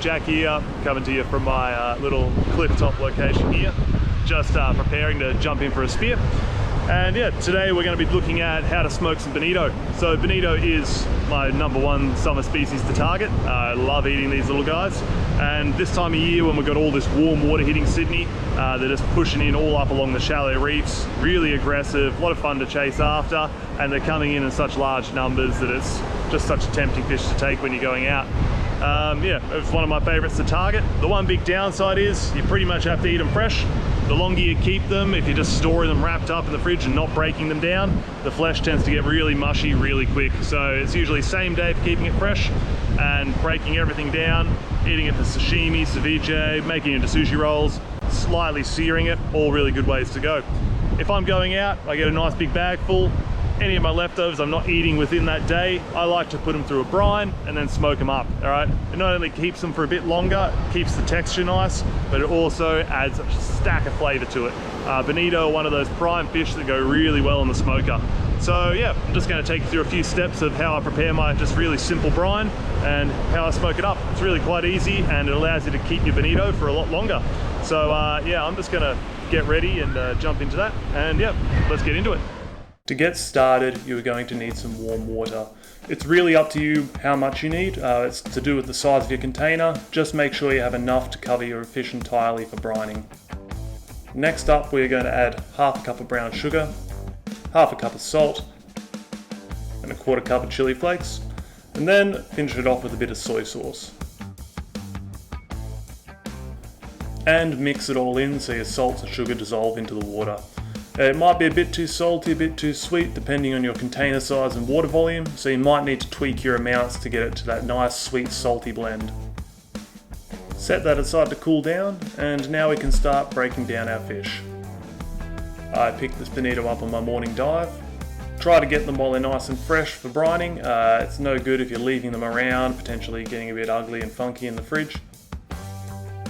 Jack here, coming to you from my little cliff top location here. Just preparing to jump in for a spear. And yeah, today we're going to be looking at how to smoke some bonito. So bonito is my #1 summer species to target. I love eating these little guys. And this time of year when we've got all this warm water hitting Sydney, they're just pushing in all up along the shallow reefs, really aggressive, a lot of fun to chase after, and they're coming in such large numbers that it's just such a tempting fish to take when you're going out. Yeah, it's one of my favorites to target. The one big downside is you pretty much have to eat them fresh. The longer you keep them, if you're just storing them wrapped up in the fridge and not breaking them down, the flesh tends to get really mushy really quick. So it's usually same day for keeping it fresh and breaking everything down, eating it for sashimi, ceviche, making it into sushi rolls, slightly searing it, all really good ways to go. If I'm going out, I get a nice big bag full. Any of my leftovers I'm not eating within that day, I like to put them through a brine and then smoke them up, all right? It not only keeps them for a bit longer, keeps the texture nice, but it also adds a stack of flavor to it. Bonito are one of those prime fish that go really well in the smoker. So yeah, I'm just gonna take you through a few steps of how I prepare my just really simple brine and how I smoke it up. It's really quite easy and it allows you to keep your bonito for a lot longer. So yeah, I'm just gonna get ready and jump into that, and yeah, let's get into it. To get started, you're going to need some warm water. It's really up to you how much you need. It's to do with the size of your container. Just make sure you have enough to cover your fish entirely for brining. Next up, we're going to add half a cup of brown sugar, half a cup of salt, and a quarter cup of chili flakes, and then finish it off with a bit of soy sauce. And mix it all in so your salt and sugar dissolve into the water. It might be a bit too salty, a bit too sweet, depending on your container size and water volume, so you might need to tweak your amounts to get it to that nice, sweet, salty blend. Set that aside to cool down, and now we can start breaking down our fish. I picked this bonito up on my morning dive. Try to get them while they're nice and fresh for brining. It's no good if you're leaving them around, potentially getting a bit ugly and funky in the fridge.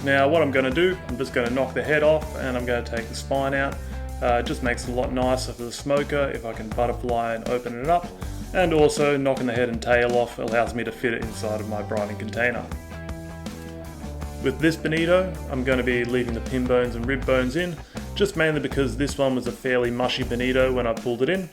Now what I'm going to do, I'm just going to knock the head off and I'm going to take the spine out. It just makes it a lot nicer for the smoker if I can butterfly and open it up, and also knocking the head and tail off allows me to fit it inside of my brining container. With this bonito, I'm going to be leaving the pin bones and rib bones in, just mainly because this one was a fairly mushy bonito when I pulled it in.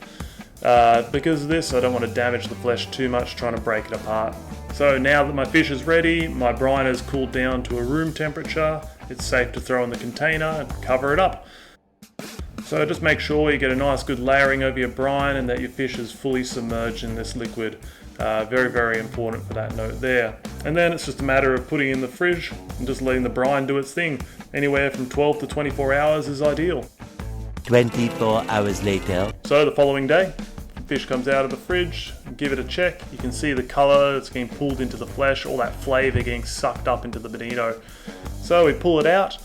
Because of this, I don't want to damage the flesh too much trying to break it apart. So now that my fish is ready, my brine has cooled down to a room temperature, it's safe to throw in the container and cover it up. So just make sure you get a nice good layering over your brine and that your fish is fully submerged in this liquid. Very, very important for that note there. And then it's just a matter of putting it in the fridge and just letting the brine do its thing. Anywhere from 12 to 24 hours is ideal. 24 hours later. So the following day, the fish comes out of the fridge, give it a check. You can see the colour, it's getting pulled into the flesh, all that flavour getting sucked up into the bonito. So we pull it out,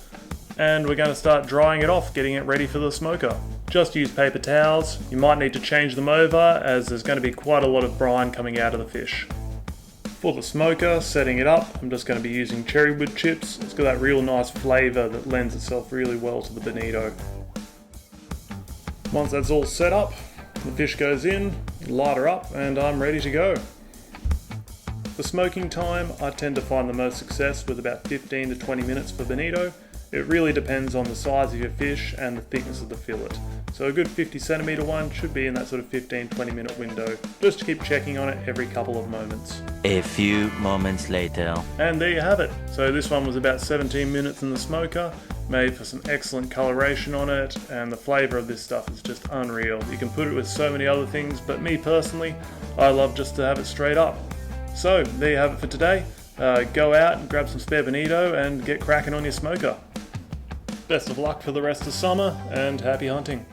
and we're going to start drying it off, getting it ready for the smoker. Just use paper towels. You might need to change them over as there's going to be quite a lot of brine coming out of the fish. For the smoker, setting it up, I'm just going to be using cherry wood chips. It's got that real nice flavour that lends itself really well to the bonito. Once that's all set up, the fish goes in, light her up, and I'm ready to go. For smoking time, I tend to find the most success with about 15 to 20 minutes for bonito. It really depends on the size of your fish and the thickness of the fillet. So a good 50 centimetre one should be in that sort of 15-20 minute window. Just keep checking on it every couple of moments. A few moments later. And there you have it. So this one was about 17 minutes in the smoker, made for some excellent coloration on it, and the flavour of this stuff is just unreal. You can put it with so many other things, but me personally, I love just to have it straight up. So there you have it for today. Go out and grab some spare bonito and get cracking on your smoker. Best of luck for the rest of summer, and happy hunting.